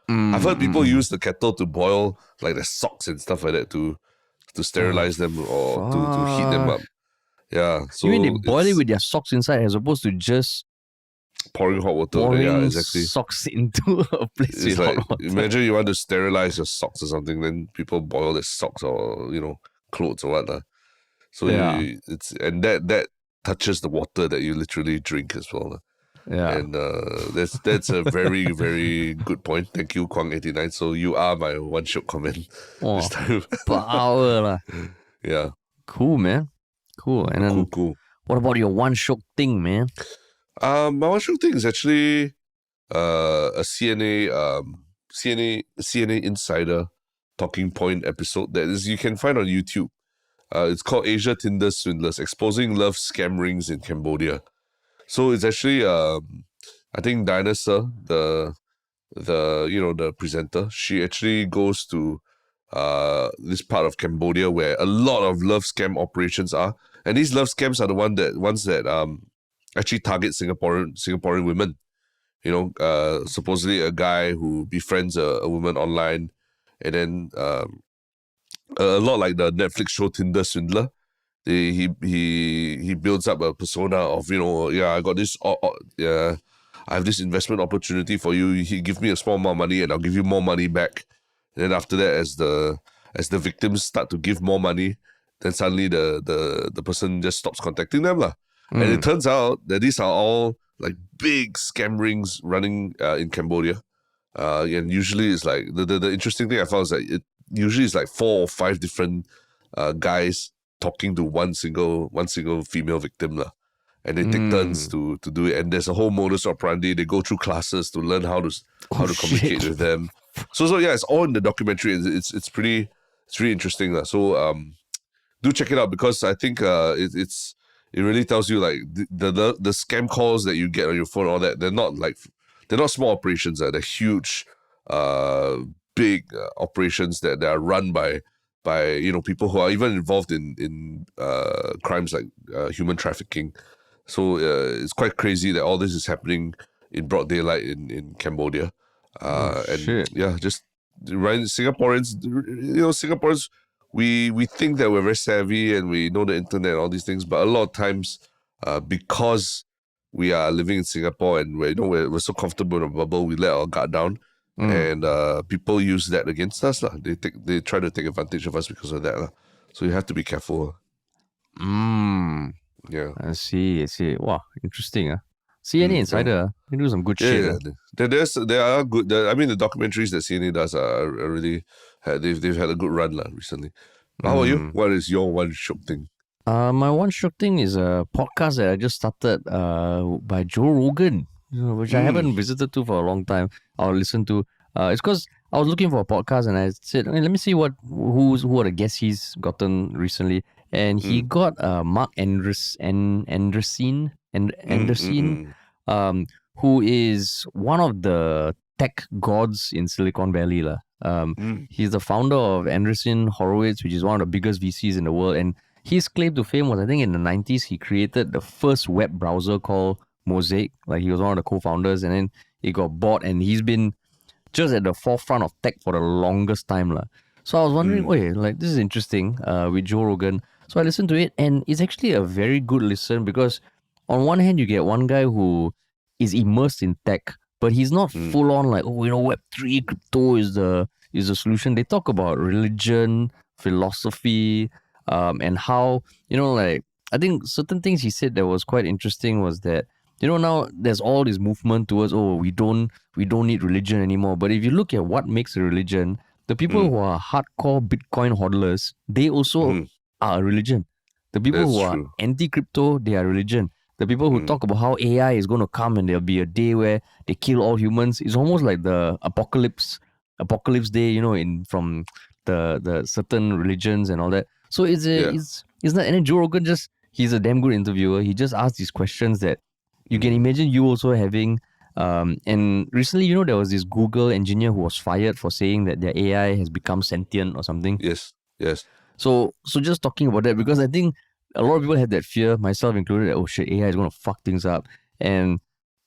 I've heard people use the kettle to boil like their socks and stuff like that to sterilize them or to heat them up. Yeah, so you mean they boil it with their socks inside as opposed to just pouring hot water? pouring exactly. socks into a place with It's hot water? Imagine you want to sterilize your socks or something, then people boil their socks or clothes or whatnot. So that touches the water that you literally drink as well. Yeah. And that's a very, very good point. Thank you, Kwang89. So you are my one Shiok comment this time. Power lah. Yeah. Cool, man. Cool. And then Cool. what about your one Shiok thing, man? My one Shiok thing is actually a CNA Insider talking point episode that you can find on YouTube. It's called Asia Tinder Swindlers, Exposing Love Scam Rings in Cambodia. So it's actually, I think Diana Sir, the presenter, she actually goes to this part of Cambodia where a lot of love scam operations are, and these love scams are the ones that actually target Singaporean women. Supposedly a guy who befriends a woman online, and then a lot like the Netflix show Tinder Swindler. He builds up a persona of I got this I have this investment opportunity for you. He give me a small amount of money and I'll give you more money back. And then after that, as the victims start to give more money, then suddenly the person just stops contacting them lah. And it turns out that these are all like big scam rings running in Cambodia. And usually it's like the interesting thing I found is that it usually is like 4 or 5 different guys talking to one single female victim lah. And they take turns to do it. And there's a whole modus operandi. They go through classes to learn how to communicate with them. So yeah, it's all in the documentary. It's really interesting lah. So do check it out because I think it really tells you like the scam calls that you get on your phone, all that, they're not small operations. They're huge, big operations that are run by people who are even involved in crimes like human trafficking. So it's quite crazy that all this is happening in broad daylight in Cambodia. Shit. Just right, Singaporeans, we think that we're very savvy and we know the internet and all these things, but a lot of times because we are living in Singapore and we're so comfortable in a bubble, we let our guard down. And people use that against us lah. They try to take advantage of us because of that lah. So you have to be careful. Yeah. I see. Wow, interesting. CNA Insider, they do some good shit. There are good. The documentaries that CNA does are really they've had a good run recently. How about you? What is your one Shiok thing? My one Shiok thing is a podcast that I just started by Joe Rogan, which I haven't visited to for a long time. I'll listen to. It's because I was looking for a podcast and I said, let me see who are the guests he's gotten recently. And he got Mark Anderson, who is one of the tech gods in Silicon Valley. He's the founder of Andreessen Horowitz, which is one of the biggest VCs in the world. And his claim to fame was, I think in the 90s, he created the first web browser called Mosaic. Like he was one of the co-founders, and then it got bought, and he's been just at the forefront of tech for the longest time. So I was wondering, wait, like this is interesting with Joe Rogan. So I listened to it, and it's actually a very good listen because on one hand, you get one guy who is immersed in tech, but he's not full on like, Web3 crypto is the solution. They talk about religion, philosophy, and how, like, I think certain things he said that was quite interesting was that, now there's all this movement towards, we don't need religion anymore. But if you look at what makes a religion, the people who are hardcore Bitcoin hodlers, they also are a religion. The people who are anti-crypto, they are religion. The people who talk about how AI is going to come and there'll be a day where they kill all humans, it's almost like the apocalypse day, from the certain religions and all that. So it's not. And then Joe Rogan he's a damn good interviewer. He just asks these questions that you can imagine you also having. And recently, there was this Google engineer who was fired for saying that their AI has become sentient or something. Yes. So just talking about that, because I think a lot of people had that fear, myself included, that, oh shit, AI is going to fuck things up. And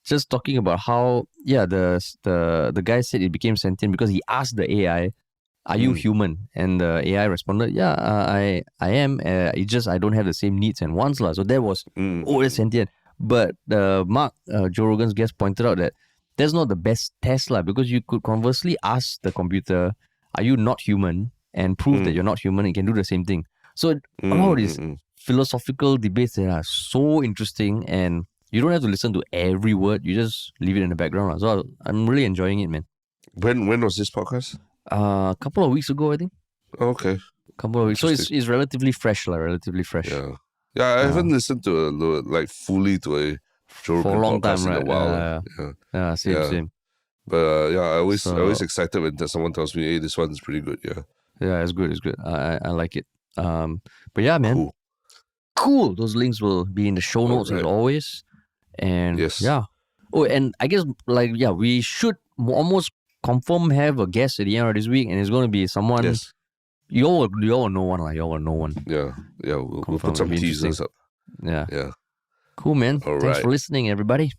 just talking about how, the guy said it became sentient because he asked the AI, are you human? And the AI responded, I am. It's just I don't have the same needs and wants. So that was, that's sentient. But Mark, Joe Rogan's guest, pointed out that that's not the best test, because you could conversely ask the computer, are you not human? And prove that you're not human, and can do the same thing. So a lot of these philosophical debates that are so interesting, and you don't have to listen to every word. You just leave it in the background. So I'm really enjoying it, man. When was this podcast? A couple of weeks ago, I think. Okay. Couple of weeks. So it's relatively fresh, relatively fresh. Yeah, I haven't listened to fully to a Joe Rogan for a long podcast time, right? in a while. Same. But I always excited when someone tells me, hey, this one's pretty good. Yeah, it's good. I like it. But yeah, man. Cool. Those links will be in the show notes as always. And yeah. Oh, and I guess we should almost confirm have a guest at the end of this week, and it's going to be someone. Yes. You all know one. You all know one. Yeah. We'll put some teasers up. Yeah. Cool, man. All Thanks for listening, everybody.